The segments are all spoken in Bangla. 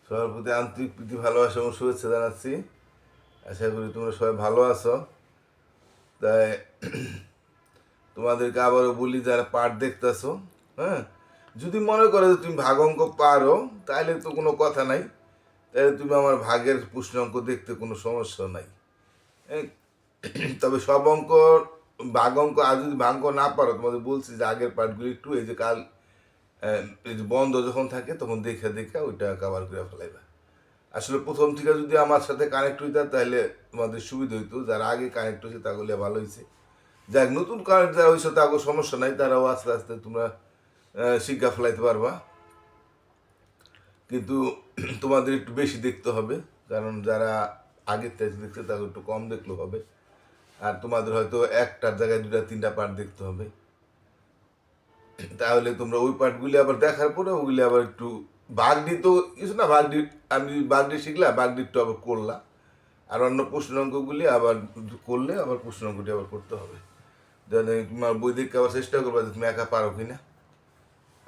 সবার প্রতি আন্তরিক প্রীতি ভালোবাসা এবং শুভেচ্ছা জানাচ্ছি। আশা করি তোমরা সবাই ভালো আছো। তাই তোমাদেরকে আবারও বলি, যারা পাঠ দেখতেছো, হ্যাঁ, যদি মনে করো যে তুমি ভাগ অঙ্ক পারো তাহলে তো কোনো কথা নাই, তাহলে তুমি আমার ভাগের প্রশ্ন অঙ্ক দেখতে কোনো সমস্যা নাই। হ্যাঁ, তবে সব অঙ্ক ভাগ অঙ্ক আর যদি ভাগ অঙ্ক না পারো, তোমাদের বলছি যে আগের পাঠগুলি একটু এই যে কাল এই যে বন্ধ যখন থাকে তখন দেখে দেখে ওইটা কভার করে ফেলাইবা। আসলে প্রথম থেকে যদি আমার সাথে কানেক্ট হইতা তাহলে তোমাদের সুবিধা হইতো। যারা আগে কানেক্ট হয়েছে তাগুলি ভালো হয়েছে। যাক, নতুন কানেক্ট যারা হয়েছে তাগো সমস্যা নাই, তারাও আস্তে আস্তে তোমরা শিক্ষা ফেলাইতে পারবা। কিন্তু তোমাদের একটু বেশি দেখতে হবে, কারণ যারা আগের থেকে দেখছে তাকে একটু কম দেখলেও হবে। আর তোমাদের হয়তো একটার জায়গায় দুটা তিনটা পার্ট দেখতে হবে। তাহলে তোমরা ওই পার্টগুলি আবার দেখার পরে ওগুলি আবার একটু বাগডি তো কিছু না, বাগডি আমি বাগডি শিখলা, বাগডি একটু আবার করলা, আর অন্য প্রশ্ন অঙ্কগুলি আবার করলে আবার প্রশ্ন অঙ্কটি আবার করতে হবে। যেন তোমার বই দেখে আবার চেষ্টা করবা যে তুমি একা পারো কিনা।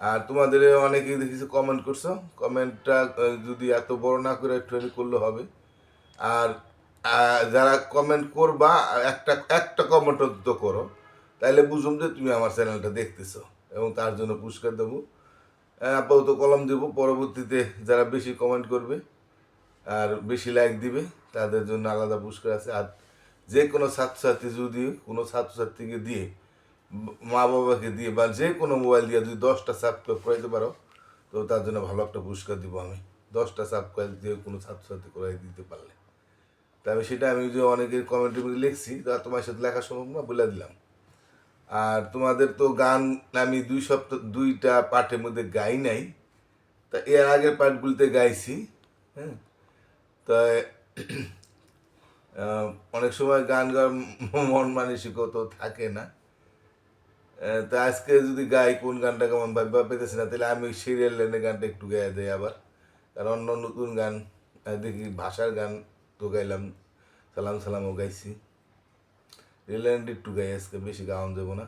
আর তোমাদের অনেকেই দেখেছি কমেন্ট করছো, কমেন্টটা যদি এত বড় না করে একটু করলে হবে। আর যারা কমেন্ট করবা একটা একটা কমেন্ট তো করো, তাইলে বুঝুম যে তুমি আমার চ্যানেলটা দেখতেছো, এবং তার জন্য পুরস্কার দেবো। আপাতত কলম দেবো, পরবর্তীতে যারা বেশি কমেন্ট করবে আর বেশি লাইক দিবে তাদের জন্য আলাদা পুরস্কার আছে। আর যে কোনো ছাত্রছাত্রী যদি কোনো ছাত্রছাত্রীকে দিয়ে, মা বাবাকে দিয়ে, বা যে কোনো মোবাইল দিয়ে যদি 10টা সাবস্ক্রাইব করাইতে পারো, তো তার জন্য ভালো একটা পুরস্কার দিব আমি। 10টা সাবস্ক্রাইব দিয়ে কোনো ছাত্রছাত্রী করাই দিতে পারলে, তবে সেটা আমি যে অনেকের কমেন্টের মধ্যে লিখছি, তা তোমার সাথে লেখা সম্ভব না, বলে দিলাম। আর তোমাদের তো গান আমি 2 সপ্তাহ 2টা পাঠের মধ্যে গাই নাই, তা এর আগের পাঠগুলিতে গাইছি। হ্যাঁ, তাই অনেক সময় গান গাওয়ার মন মানসিকতা থাকে না। তা আজকে যদি গাই, কোন গানটা কেমন ভাববা পেতেছি না, তাহলে আমি সিরিয়াল লাইনের গানটা একটু গাইয়া দেয় আবার। কারণ অন্য নতুন গান দেখি, ভাষার গান তো গাইলাম, সালাম সালামও গাইছি। রেল লাইনটা একটু গাই আজকে, বেশি গাওয়ান যাবো না।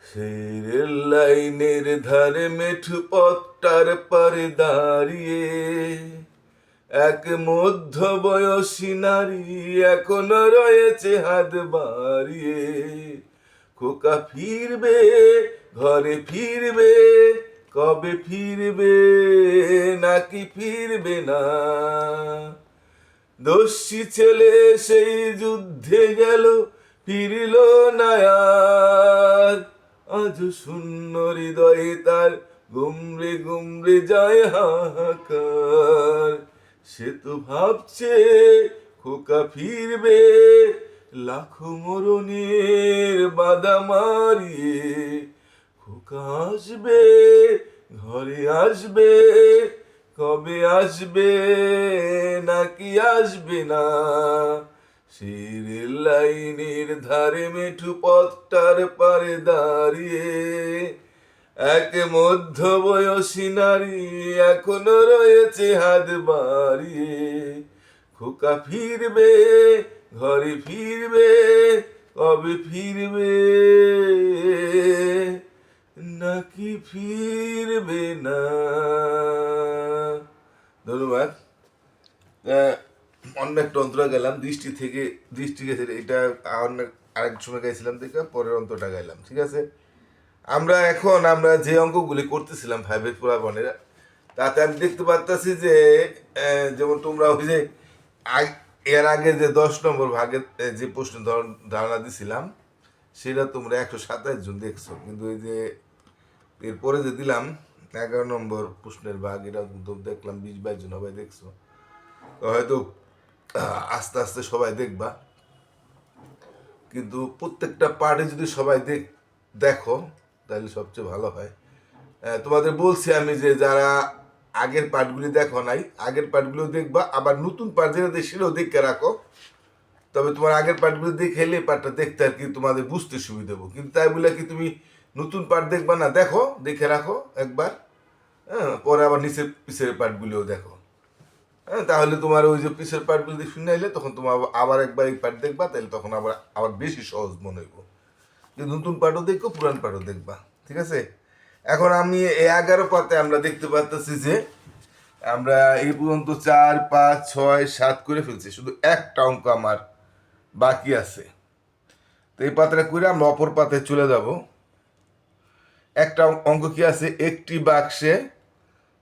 সেই রেল লাইনের ধারে মেঠু পথটার পারে দাঁড়িয়ে এক মধ্য বয়সী নারী এখনো রয়েছে হাত বাড়িয়ে। খোকা ফিরবে, ঘরে ফিরবে, কবে ফিরবে নাকি ফিরবে না। দস্যি ছেলে সেই যুদ্ধে গেল, ফিরল না আর। আজ শূন্য হৃদয়ে তার গুমরে গুমরে যায় হাহাকার। সে তো ভাবছে খোকা ফিরবে, লাখো মরণের বাধা মারিয়ে। খোকা আসবে, ঘরে আসবে, কবে আসবে নাকি আসবে না। সেই রেল লাইনের ধারে মেঠু পথটার পারে দাঁড়িয়ে এক মধ্য বয়সী নারী এখনো রয়েছে হাত বাড়িয়ে। খোকা ফিরবে, ঘরে ফিরবে, কবে ফিরবে নাকি ফিরবে না। ধন্যবাদ। অন্য একটা অন্তরা গেলাম, দৃষ্টি থেকে দৃষ্টি গেছে, এটা অনেক আরেক সময় গাইছিলাম, দেখে পরের অন্তটা গাইলাম। ঠিক আছে, আমরা যে অঙ্কগুলি করতেছিলাম 5-এর পুরাবনের, তাতে আমি দেখতে পারতাছি যে যেমন তোমরা ওই যে এর আগে যে 10 নম্বর ভাগের যে প্রশ্ন ধারণা দিছিলাম, সেটা তোমরা 127 জন দেখছো, কিন্তু ওই যে এরপরে যে দিলাম 11 নম্বর প্রশ্নের ভাগ, এটা কিন্তু দেখলাম 20-22 জন সবাই দেখছো। তো হয়তো আস্তে আস্তে সবাই দেখবা, কিন্তু প্রত্যেকটা পার্টে যদি সবাই দেখো তাহলে সবচেয়ে ভালো হয়। তোমাদের বলছি আমি যে যারা আগের পার্টগুলি দেখো নাই, আগের পার্টগুলো দেখবা, আবার নতুন পার্ট যেটা সেটাও দেখে রাখো। তবে তোমার আগের পার্টগুলো দেখে এলে পার্টটা দেখতে আর কি তোমাদের বুঝতে সুবিধা হবে। কিন্তু তাই বলে কি তুমি নতুন পার্ট দেখবা না, দেখো, দেখে রাখো একবার। হ্যাঁ, পরে আবার নিচের পিছের পার্টগুলিও দেখো। হ্যাঁ, তাহলে তোমার ওই যে পিছের পার্টগুলো দিয়ে শুনে এলে তখন তোমার আবার একবার এই পার্ট দেখবা, তাহলে তখন আবার আবার বেশি সহজ মনে হইব। কিন্তু নতুন পার্টও দেখবো, পুরান পার্টও দেখবা। ঠিক আছে, এখন আমি এই 11 পাতে আমরা দেখতে পাচ্ছি যে আমরা এই পর্যন্ত 4, 5, 6, 7 করে ফেলছি, শুধু একটা অঙ্ক আমার বাকি আছে। তো এই পাতাটা করে আমরা অপর পাতায় চলে যাব। একটা অঙ্ক কি আছে, একটি বাক্সে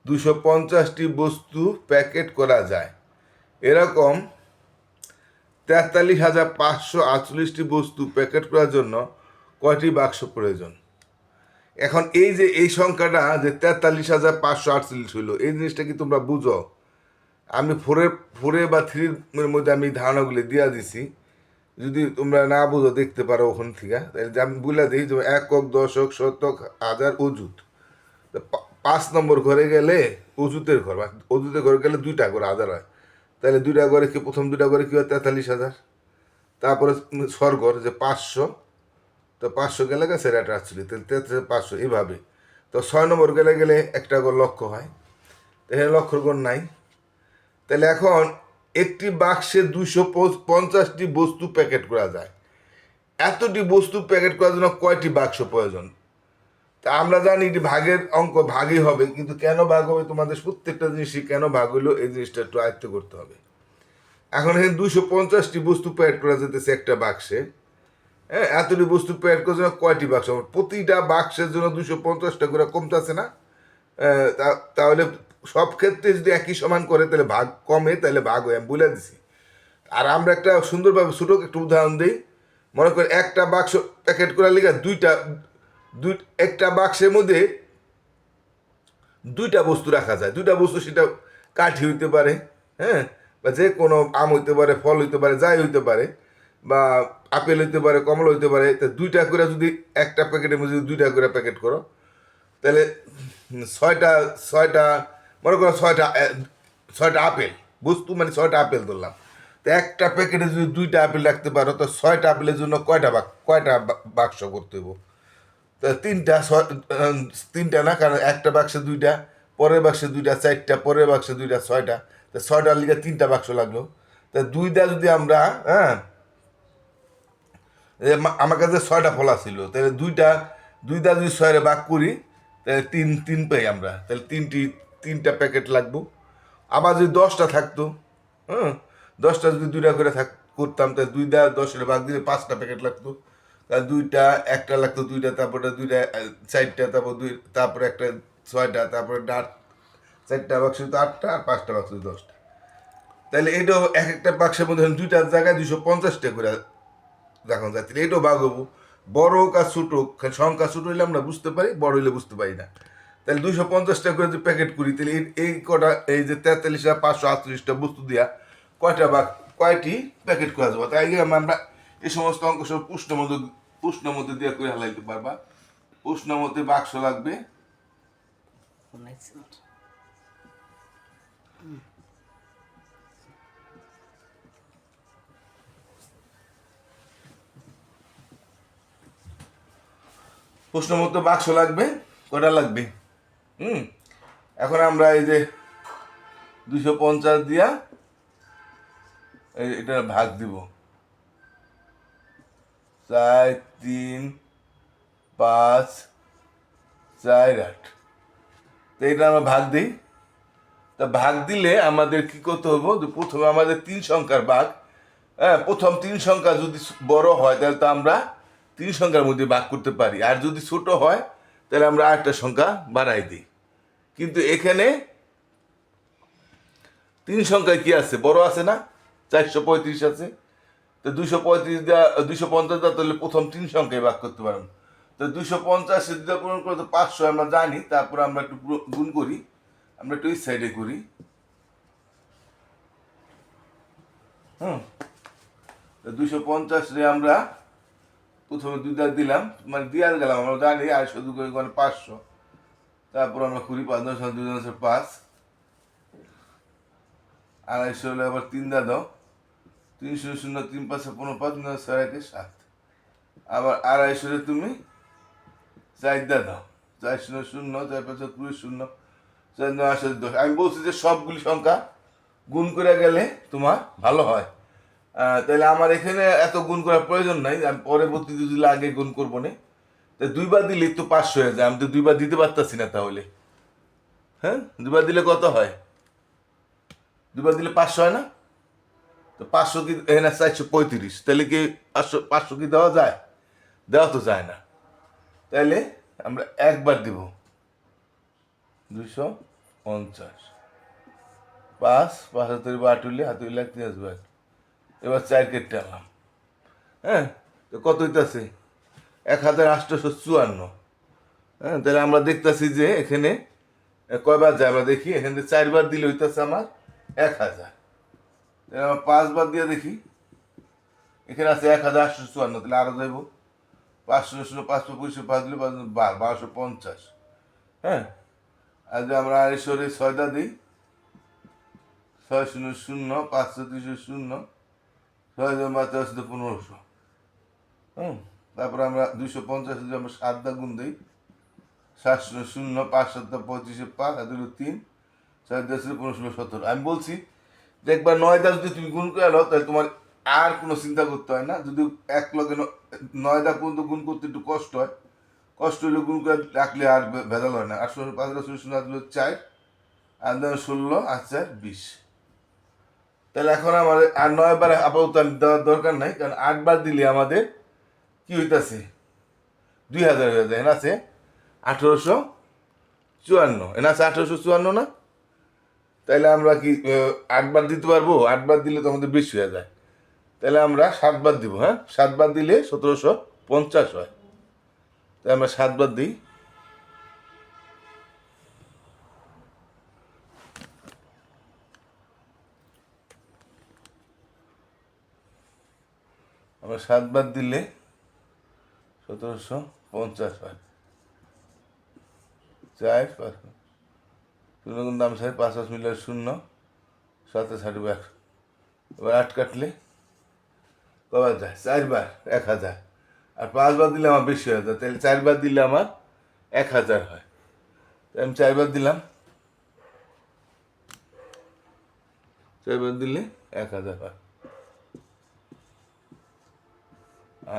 250টি বস্তু প্যাকেট করা যায়, এরকম 43,548টি বস্তু প্যাকেট করার জন্য কয়টি বাক্স প্রয়োজন? এখন এই যে এই সংখ্যাটা যে 43,548 হইলো, এই জিনিসটা কি তোমরা বুঝো? আমি ফোরে বা থ্রির মধ্যে আমি ধারণাগুলি দিয়া দিছি, যদি তোমরা না বুঝো দেখতে পারো ওখান থেকে। তাহলে আমি বলে দিই যে একক, দশক, শতক, হাজার, অযুত। 5 নম্বর ঘরে গেলে অযুতের ঘর, অযুতের ঘরে গেলে 2টা করে হাজার হয়। তাহলে 2টা ঘরে কি, প্রথম 2টা ঘরে কি হয় 43,000। তারপরে স্বর্গর যে 500, তো 500 গেলে গেছে এটা 48, তাহলে 500 এইভাবে। তো 6 নম্বর গেলে গেলে একটা করে লক্ষ হয়, এখানে লক্ষর গণ নাই। তাহলে এখন একটি বাক্সে 250টি বস্তু প্যাকেট করা যায়, এতটি বস্তু প্যাকেট করার জন্য কয়টি বাক্স প্রয়োজন? তা আমরা জানি যে ভাগের অঙ্ক ভাগই হবে, কিন্তু কেন ভাগ হবে, তোমাদের প্রত্যেকটা জিনিসই কেন ভাগ হইলো এই জিনিসটা একটু আয়ত্ত করতে হবে। এখন এখানে 250টি বস্তু প্যাকেট করা যেতেছে একটা বাক্সে। হ্যাঁ, এতটি বস্তু প্যাকেট করার জন্য কয়টি বাক্স? প্রতিটা বাক্সের জন্য 250টা করে কমতেছে না? তাহলে সব ক্ষেত্রে যদি একই সমান করে তাহলে ভাগ কমে, তাহলে ভাগ হয়, আমি বলে দিছি। আর আমরা একটা সুন্দরভাবে ছোটো একটা উদাহরণ দিই। মনে করি একটা বাক্স প্যাকেট করার লিগে একটা বাক্সের মধ্যে 2টা বস্তু রাখা যায়। 2টা বস্তু, সেটা কাঠি হইতে পারে, হ্যাঁ, বা যে কোনো আম হইতে পারে, ফল হইতে পারে, যাই হইতে পারে, বা আপেল হইতে পারে, কমলা হইতে পারে। তা 2টা করে যদি একটা প্যাকেটের মধ্যে 2টা করে প্যাকেট করো, তাহলে ছয়টা মনে করো, ছয়টা আপেল বস্তু, মানে 6টা আপেল ধরলাম। তো একটা প্যাকেটে যদি 2টা আপেল রাখতে পারো, তো 6টা আপেলের জন্য কয়টা বাক্স করতে হইব? তা তিনটা না, কারণ একটা বাক্সে 2টা, পরের বাক্সে 2টা, 4টা, পরের বাক্সে 2টা, 6টা। তা 6টার লিগে 3টা বাক্স লাগলো। তা 2টা যদি আমরা, হ্যাঁ, আমার কাছে 6টা ফলা ছিল, তাহলে দুইটা যদি 6-এ ভাগ করি, তাহলে তিন পাই আমরা, তাহলে তিনটা প্যাকেট লাগবো। আবার যদি 10টা থাকতো, হ্যাঁ, 10টা যদি 2টা করে করতাম, তাহলে 2টা 10-এর ভাগ দিলে 5টা প্যাকেট লাগতো। তাহলে একটা লাগতো 2টা, তারপরে 2টা 4টা, তারপরে একটা 6টা, তারপরে 4টা বাক্স 8টা, আর 5টা বাক্স 10টা। তাহলে এটাও এক একটা বাক্সের মধ্যে 2টার জায়গায় 250টা করে যখন যায়, তাহলে এটাও ভাগ হবো। বড় হোক আর ছোট হোক, সংখ্যা ছোট হইলে আমরা বুঝতে পারি, বড় হইলে বুঝতে পারি না। তাহলে 250টা করে যদি প্যাকেট করি, তাহলে এই কটা, এই যে 43,548টা বস্তু দিয়া কয়টি প্যাকেট করা যাবে? তাই আমরা এই সমস্ত অঙ্ক সব প্রশ্নের মধ্যে দিয়ে করে হালাইতে পারবা। প্রশ্নের মধ্যে বাক্স লাগবে। প্রশ্নের মধ্যে বাক্স লাগবে, কটা লাগবে? এখন আমরা এই যে 250 দিয়া এটা ভাগ দিব, 4, 3, 5, 4, 8। তো এটা আমরা ভাগ দিই। তা ভাগ দিলে আমাদের কি করতে হবে? প্রথমে আমাদের 3 সংখ্যার ভাগ, হ্যাঁ, প্রথম 3 সংখ্যা যদি বড় হয়, তাহলে তো আমরা 3 সংখ্যার মধ্যে ভাগ করতে পারি। আর যদি ছোট হয়, তাহলে আমরা আরেকটা সংখ্যা বাড়াই দিই। কিন্তু এখানে 3 সংখ্যায় কি আছে? বড় আছে না, 435 আছে। তো 250 দেওয়া, তাহলে প্রথম 3 সংখ্যায় ভাগ করতে পারবো। তো 250 দিয়ে পূরণ করে তো 500 আমরা জানি। তারপরে আমরা একটু গুণ করি, আমরা একটু এই সাইডে করি। তো 250 রে আমরা প্রথমে 2টা দিলাম, মানে দিয়ে গেলাম, আমরা জানি, আর শুধু করে 500। তারপর আমরা করি 5 9 2 5, 250 হলে আবার 3 দাও, 300 0 3 5 15 5 9 6 1 7। আবার 250 তুমি 4 দাও, 4 0 0 4 5 20 0 4 9 8 10। আমি বলছি যে সবগুলি সংখ্যা গুণ করে গেলে তোমার ভালো হয়। তাহলে আমার এখানে এত গুণ করার প্রয়োজন নাই, আমি পরবর্তীতে যদি আগে গুণ করবো না। তো 2বার দিলে তো 500 হয়ে যায়, আমি তো 2বার দিতে পারতাছি না। তাহলে হ্যাঁ, 2বার দিলে কত হয়? দুবার দিলে 500 হয় না? তো 500 কি এখানে 435, তাহলে কি 500 কি দেওয়া যায়? দেওয়া তো যায় না। তাইলে আমরা একবার দিব 250, 5 হাতে হাতুলে হাতুলে 3 আসবে। এবার 4 কেটে আনলাম। হ্যাঁ, তো কত হইতেছে? 1854। হ্যাঁ, তাহলে আমরা দেখতেছি যে এখানে কয়বার যায় আমরা দেখি। এখানে 4 বার দিলে হইতেছে আমার 1000। তাহলে আমরা 5 বার দিয়ে দেখি। এখানে আছে 1854, তাহলে আরো যাইব 500 525 5 দিলে 1250। হ্যাঁ, আর যদি আমরা আড়াইশোরে 6 দিই, 600 500 6 1500। হুম, তারপরে আমরা 250 যদি আমরা 7 গুণ দিই, 700 5 7 25 5 আর 3 4 10 15 17। আমি বলছি যে একবার 9 যদি তুমি গুণ করে আলো, তাহলে তোমার আর কোনো চিন্তা করতে হয় না। যদি এক লগে 9 পর্যন্ত গুণ করতে একটু কষ্ট হয়, কষ্ট হলে গুণ করে রাখলে আর ভেজাল হয় না। 8 5 8 4 আর 16 আর 4 20। তাহলে এখন আমার আর 9 বার আপাতত আমি দেওয়ার দরকার নাই, কারণ 8 বার দিলে আমাদের কি হইতাছে 2000 হয়ে যায়। এখানে আছে 1854, এখানে আছে 1854 না? তাহলে আমরা কি 8 বার দিতে পারবো? 8 বার দিলে তো আমাদের বেশি হয়ে যায়। তাহলে আমরা 7 বার দিব। হ্যাঁ, 7 বার দিলে 1750 হয়। তাই আমরা 7 বার দিই। আমরা 7 বার দিলে 1750 হয়। 4 5 শূন্য কিন্তু দাম 5 5 মিলে 0 7 60 1। এবার 8 কাটলে কবার যায়? 4 বার 1000। আর 5 বার দিলে আমার বেশি হয়ে যায়। তাহলে 4 বার দিলে আমার 1000 হয়। তাই আমি 4 বার দিলাম। 4 বার দিলে 1000 হয়।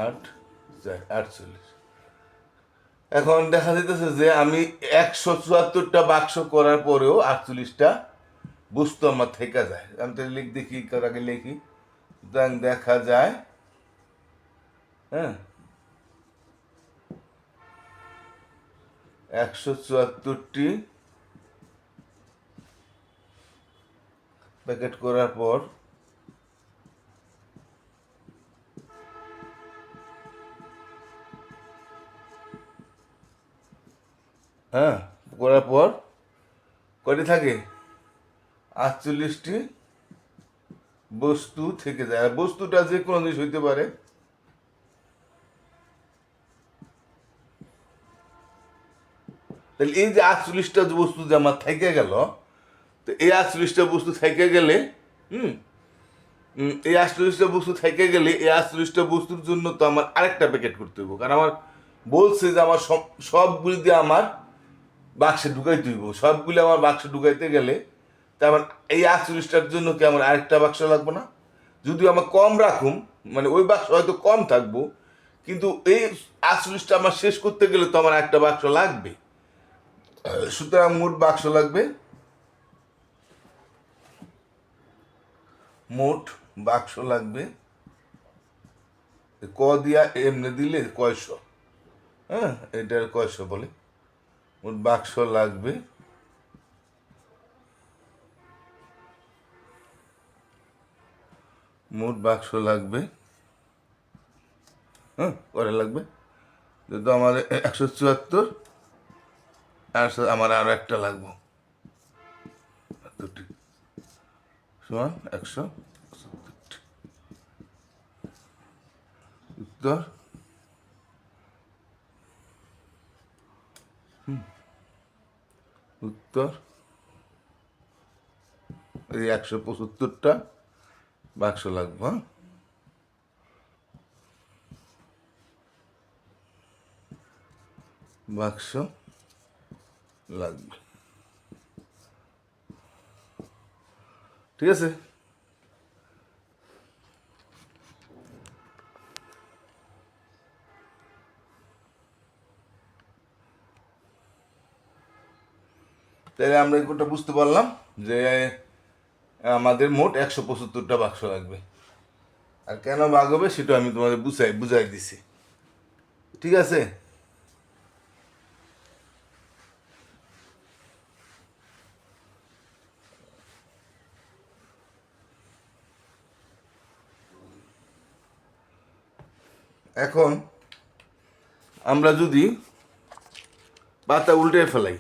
8 4 48। এখন দেখা যাইতেছে যে আমি 174টা বাক্স করার পরেও 48টা বস্তু আমার থেকে যায়। আমি তো দেখি কার আগে লিখি। দেখা যায়, হ্যাঁ, 174টি প্যাকেট করার পর হ্যাঁ, করার পর কয়টি থাকে? 48টি বস্তু থেকে যায়। আর বস্তুটা যে কোনো জিনিস হইতে পারে। তাহলে এই যে 48টা বস্তু যে আমার থেকে গেল, তো এই 48টা বস্তু থেকে গেলে, হুম, এই 48টা বস্তু থেকে গেলে এই 48টা বস্তুর জন্য তো আমার আরেকটা প্যাকেট করতে হবে। কারণ আমার বলছে যে আমার সবগুলি দিয়ে আমার বাক্সে ঢুকাইতে হইব। সবগুলি আমার বাক্সে ঢুকাইতে গেলে তা আমার এই 48টার জন্য কি আমার আরেকটা বাক্স লাগবে না? যদিও আমার কম রাখুম, মানে ওই বাক্স হয়তো কম থাকবো, কিন্তু এই 48টা আমার শেষ করতে গেলে তো আমার একটা বাক্স লাগবে। সুতরাং মোট বাক্স লাগবে, মোট বাক্স লাগবে ক দিয়া এমনি দিলে কয়শো। হ্যাঁ, এটার কয়শো বলে। মোট বাক্স লাগবে মোট বাক্স লাগবে, হ্যাঁ, করে লাগবে যেহেতু আমার 174, আর আমার আরো একটা লাগবে দুটি সমান 167। উত্তর উত্তর এই 175টা বাক্স লাগবে। হ্যাঁ, বাক্স লাগবে, ঠিক আছে। তাহলে আমরা এই কোনটা বুঝতে পারলাম যে আমাদের মোট 175টা বাক্স লাগবে। আর কেন ভাগ হবে সেটা আমি তোমাদের বুঝাই দিছি, ঠিক আছে? এখন আমরা যদি পাতা উল্টে ফেলাই,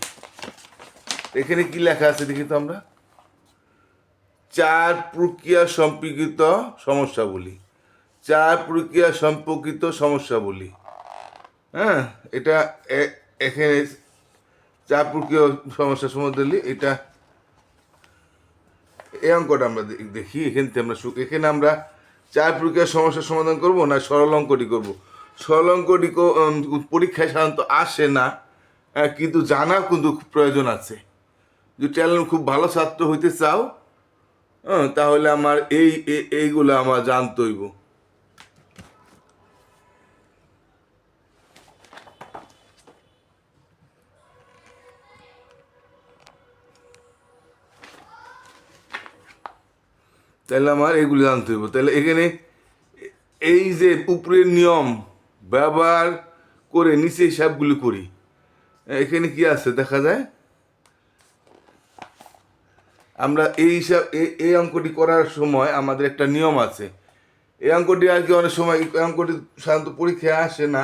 এখানে কি লেখা আছে দেখি তো আমরা, 4 প্রক্রিয়া সম্পর্কিত সমস্যাবলী, 4 প্রক্রিয়া সম্পর্কিত সমস্যাবলী। হ্যাঁ, এটা এখানে 4 প্রক্রিয়া সমস্যা সমাধান, এটা এই অঙ্কটা আমরা দেখি। এখান থেকে আমরা এখানে আমরা 4 প্রক্রিয়ার সমস্যার সমাধান করব না সরল অঙ্কটি করব। সরল অঙ্কটি পরীক্ষায় সাধারণত আসে না, কিন্তু জানা কিন্তু প্রয়োজন আছে। যদি ট্যালেন্ট খুব ভালো ছাত্র হইতে চাও, তাহলে আমার এইগুলো আমার জানতে হইব। তাহলে আমার এগুলো জানতে হইব। তাহলে এখানে এই যে উপরের নিয়ম ব্যবহার করে নিচে হিসাবগুলি করি। এখানে কি আছে দেখা যায়, আমরা এই হিসাব এই অঙ্কটি করার সময় আমাদের একটা নিয়ম আছে। এই অঙ্কটি আর কি অনেক সময় এই অঙ্কটি সাধারণত পরীক্ষায় আসে না,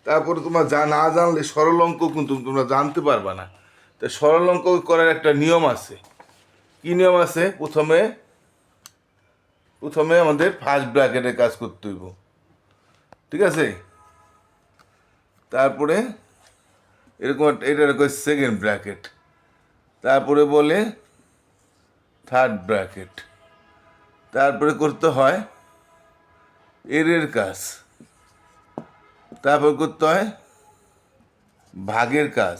তারপরে তোমার না জানলে সরল অঙ্ক কিন্তু তোমরা জানতে পারবা না। তাই সরল অঙ্ক করার একটা নিয়ম আছে। কি নিয়ম আছে? প্রথমে আমাদের ফার্স্ট ব্র্যাকেটের কাজ করতে হইব, ঠিক আছে? তারপরে এরকম এটা সেকেন্ড ব্র্যাকেট, তারপরে বলে থার্ড ব্র্যাকেট, তারপরে করতে হয় এর কাজ, তারপর করতে হয় ভাগের কাজ,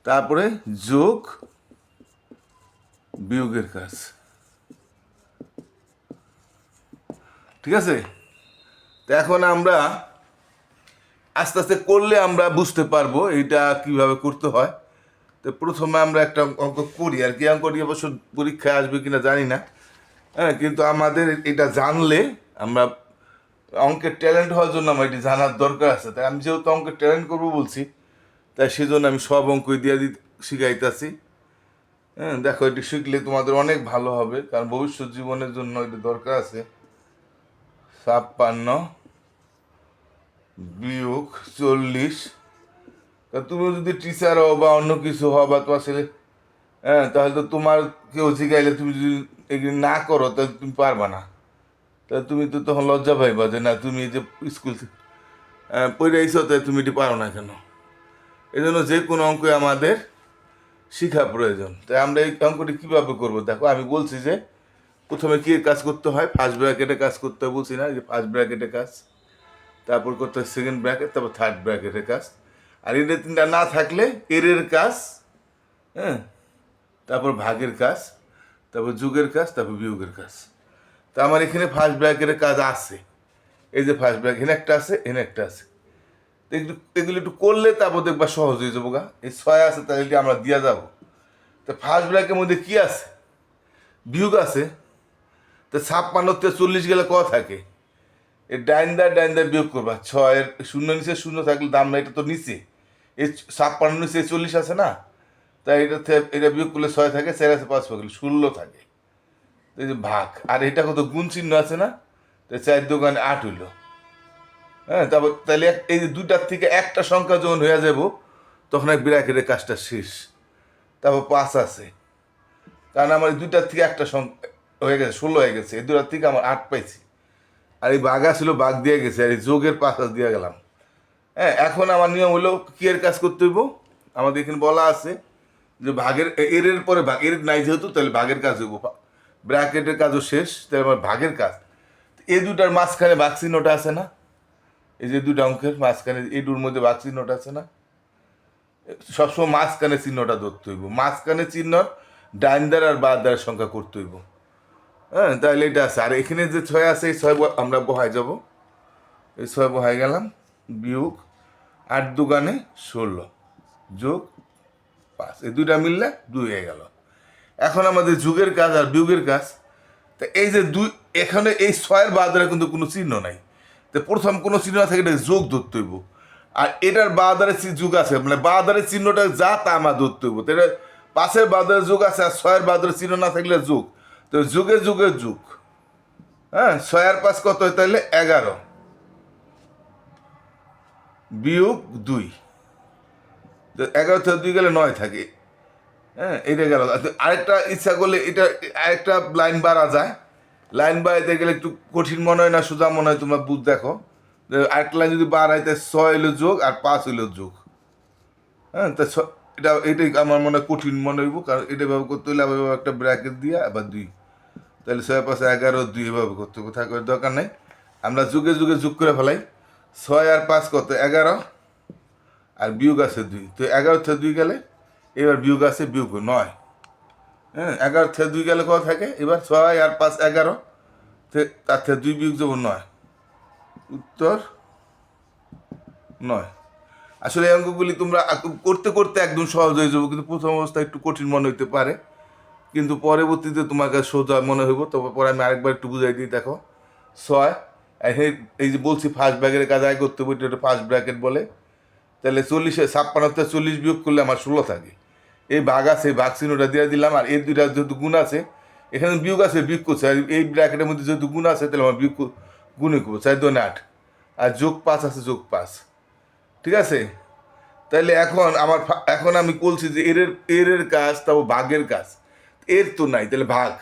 তারপরে যোগ বিয়োগের কাজ, ঠিক আছে? তো এখন আমরা আস্তে আস্তে করলে আমরা বুঝতে পারবো এটা কিভাবে করতে হয়। তো প্রথমে আমরা একটা অঙ্ক করি, আর কি অঙ্কটি অবশ্য পরীক্ষায় আসবে কিনা জানি না, হ্যাঁ, কিন্তু আমাদের এটা জানলে আমরা অঙ্কের ট্যালেন্ট হওয়ার জন্য আমার এটি জানার দরকার আছে। তাই আমি যেহেতু অঙ্কের ট্যালেন্ট করবো বলছি, তাই সেজন্য আমি সব অঙ্কই দিয়ে শিখাইতেছি। হ্যাঁ, দেখো এটি শিখলে তোমাদের অনেক ভালো হবে, কারণ ভবিষ্যৎ জীবনের জন্য এটি দরকার আছে। 56 বিয়োগ 40, তুমি যদি টিচার হও বা অন্য কিছু হও বা তোমার ছেলে, হ্যাঁ, তাহলে তো তোমার কেউ শিখাইলে তুমি যদি এগুলি না করো তাহলে তুমি পারবা না। তাহলে তুমি তো তখন লজ্জা পাইবা যে না, তুমি এই যে স্কুল পড়ে আইসো, তাই তুমি এটি পারো না কেন? এই জন্য যে কোনো অঙ্কই আমাদের শিখা প্রয়োজন। তাই আমরা এই অঙ্কটি কীভাবে করবো দেখো, আমি বলছি যে প্রথমে কী কাজ করতে হয়, ফার্স্ট ব্র্যাকেটে কাজ করতে হয় বলছি না, যে ফার্স্ট ব্র্যাকেটে কাজ, তারপর করতে হয় সেকেন্ড ব্র্যাকেট, তারপর থার্ড ব্র্যাকেটের কাজ। আর এটা তিনটা না থাকলে এর কাজ, হ্যাঁ, তারপর ভাগের কাজ, তারপর যোগের কাজ, তারপর বিয়োগের কাজ। তা আমার এখানে ফার্স্ট ব্র্যাকেটের কাজ আছে, এই যে ফার্স্ট ব্র্যাকেট এখানে একটা আছে, এখানে একটা আছে। এগুলো একটু করলে তারপর দেখবা সহজ হয়ে যাবো গা। এই 6 আছে, তাহলে এটি আমরা দিয়ে যাবো। তো ফার্স্ট ব্র্যাকের মধ্যে কি আছে? বিয়োগ আছে। তো 56 থেকে 40 গেলে ক থাকে? এই ডাইন দা বিয়োগ করবা। 6-এর শূন্য নিচে শূন্য থাকলে দাম না, এটা তো নিচে, এই 56 নিচে 40 আছে না, তাই এটা বিয়োগ করলে 6 থাকে, 4 আছে 5 গেলে 16 থাকে। এই যে ভাগ, আর এটা কত গুণ চিহ্ন আছে না, তাই 4 দোকানে 8 হইল। হ্যাঁ, তারপর তাহলে এই যে দুইটার থেকে একটা সংখ্যা যখন হয়ে যাব, তখন এক ব্র্যাকেটের কাজটা শেষ। তারপর 5 আছে, কারণ আমার এই দুইটার থেকে একটা সংখ্যা হয়ে গেছে, 16 হয়ে গেছে, এই দুটার থেকে আমার 8 পাইছি। আর এই বাঘ ছিল, বাঘ দিয়ে গেছে, আর এই যোগের 5 দিয়ে গেলাম। হ্যাঁ, এখন আমার নিয়ম হলো কি এর কাজ করতে হইব। আমাদের এখানে বলা আছে যে ভাগের এর পরে ভাগ, এর নাই যেহেতু, তাহলে ভাগের কাজ হইব। ব্র্যাকেটের কাজও শেষ, তাহলে আমার ভাগের কাজ। এই দুটার মাঝখানে ভাগ চিহ্নটা আছে না, এই যে দুটা অঙ্কের মাঝখানে এই দুটোর মধ্যে ভাগ চিহ্নটা আছে না, সবসময় মাঝখানে চিহ্নটা ধরতে হইব। মাঝখানে চিহ্ন ডাইন দ্বার আর বাঁ দ্বারের সংখ্যা করতে হইব। হ্যাঁ, তাহলে এটা আছে। আর এখানে যে 6 আছে, এই 6 আমরা বহাই যাব, এই 6 বহাই গেলাম, বিয়োগ 8 দুগানে 16 যোগ 5, এই দুইটা মিললে 2 হয়ে গেল। এখন আমাদের যুগের কাজ আর বিয়োগের কাজ। তো এই যে দুই, এখানে এই 6-এর বাজারে কিন্তু কোনো চিহ্ন নাই। তো প্রথম কোনো চিহ্ন না থাকে, এটা যোগ ধরতে হইব। আর এটার বাজারে যুগ আছে, মানে বাজারের চিহ্নটা যা তা আমার ধরতে হইব। তো এটা 5-এর বাজারে যোগ আছে, আর 6-এর বাজারে চিহ্ন না থাকলে যোগ। তো যুগে যুগে যুগ। হ্যাঁ, 6 আর 5 কত হয় তাহলে? 11 বিয়োগ 2। 11 থেকে 2 গেলে 9 থাকে। হ্যাঁ, এটা গেল। আরেকটা ইচ্ছা করলে এটা আরেকটা লাইন বাড়া যায়। লাইন বাড়াইতে গেলে একটু কঠিন মনে হয় না সোজা মনে হয়? তোমরা বুঝ দেখো, আরেকটা লাইন যদি বাড়াইতে 6 হইলো যোগ আর 5 হইলো যোগ। হ্যাঁ, তা এটাই আমার মনে হয় কঠিন মনে হইব, কারণ এটা এভাবে করতে হলে আবার একটা ব্র্যাকেট দিয়ে আবার 2, তাহলে 6 5 11 2 এভাবে করতে হবে। কোথায় করে দরকার নেই, আমরা যুগে যুগে যোগ করে ফেলাই। 6 আর 5 কত? 11, আর বিয়োগ আছে 2। তো 11 থেকে 2 গেলে এবার বিয়োগ আছে, বিয়োগ 9। হ্যাঁ, 11 থেকে 2 গেলে কত থাকে? এবার 6 আর 5 11, তার থেকে 2 বিয়োগ যাব 9, উত্তর 9। আসলে এই অঙ্কগুলি তোমরা করতে করতে একদম সহজ হয়ে যাবো, কিন্তু প্রথম অবস্থায় একটু কঠিন মনে হইতে পারে, কিন্তু পরবর্তীতে তোমার কাছে সোজা মনে হইব। তবে পরে আমি আরেকবার একটু বুঝাই দিই। দেখো 6, এই যে বলছি ফার্স্ট ব্র্যাকেটের কাজ আয় করতে হবে, এটা ফার্স্ট ব্র্যাকেট বলে। তাহলে 56 থেকে 40 বিয়োগ করলে আমার 16 থাকে। এই ভাগ আছে, ভাগ চিহ্নটা দিয়ে দিলাম। আর এই দুইটা যেহেতু গুণ আছে, এখানে বিয়োগ আছে, বিয়োগ করছে। আর এই ব্র্যাকেটের মধ্যে যেহেতু গুণ আছে, তাহলে আমার বিয়োগ গুণে করবো। 4 2 8, আর যোগ 5 আছে, যোগ 5। ঠিক আছে? তাহলে এখন আমি বলছি যে এর কাজ, তাও ভাগের কাজ। এর তো নাই, তাহলে ভাগ।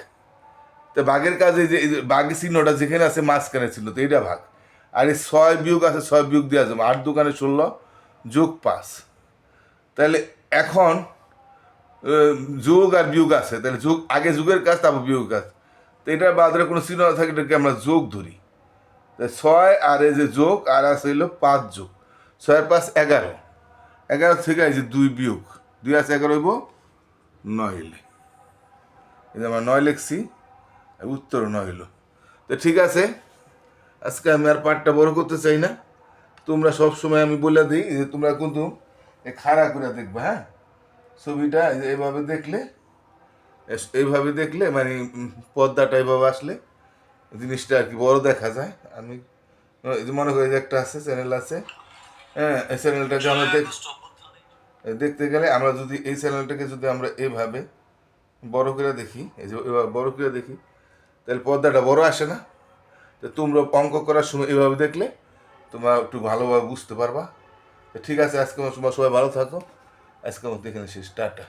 তো ভাগের কাজে যে ভাগের চিহ্নটা যেখানে আছে মাঝখানে ছিল, তো এটা ভাগ। আর এই 6 বিয়োগ আছে, 6 বিয়োগ দেওয়া যাবে। 8 দোকানে 16 যোগ 5। তাহলে এখন যোগ আর বিয়োগ আছে, তাহলে যোগ আগে যুগের কাজ, তারপর বিয়োগ কাজ। তো এটার বাদরে কোনো চিহ্ন না থাকে, এটাকে আমরা যোগ ধরি। 6 আর এই যে যোগ, আর আছে হইলো 5 যোগ। 6 আর 5 11, 11 থেকে এই যে 2 বিয়োগ 2 আছে 11 হইব 9 হইলে। এই যে আমরা 9 লিখছি, উত্তর 9 হইলো। তো ঠিক আছে, আজকে আমি আর পাঠটা বড় করতে চাই না। তোমরা সবসময় আমি বলে দিই যে তোমরা কিন্তু খাড়া করে দেখবে। হ্যাঁ, ছবিটা এইভাবে দেখলে, এইভাবে দেখলে মানে পর্দাটা এইভাবে আসলে জিনিসটা আর কি বড় দেখা যায়। আমি মনে করি যে একটা আছে, চ্যানেল আছে। হ্যাঁ, এই চ্যানেলটাকে আমরা দেখতে গেলে, আমরা যদি এই চ্যানেলটাকে যদি আমরা এইভাবে বড় করে দেখি, এই যে এভাবে বড় করে দেখি, তাহলে পর্দাটা বড় আসে না? তো তোমরা অঙ্ক করার সময় এভাবে দেখলে তোমরা একটু ভালোভাবে বুঝতে পারবা। তো ঠিক আছে, আজকে সবাই ভালো থাকো। আজকে মতো এখানে শেষ, টাটা।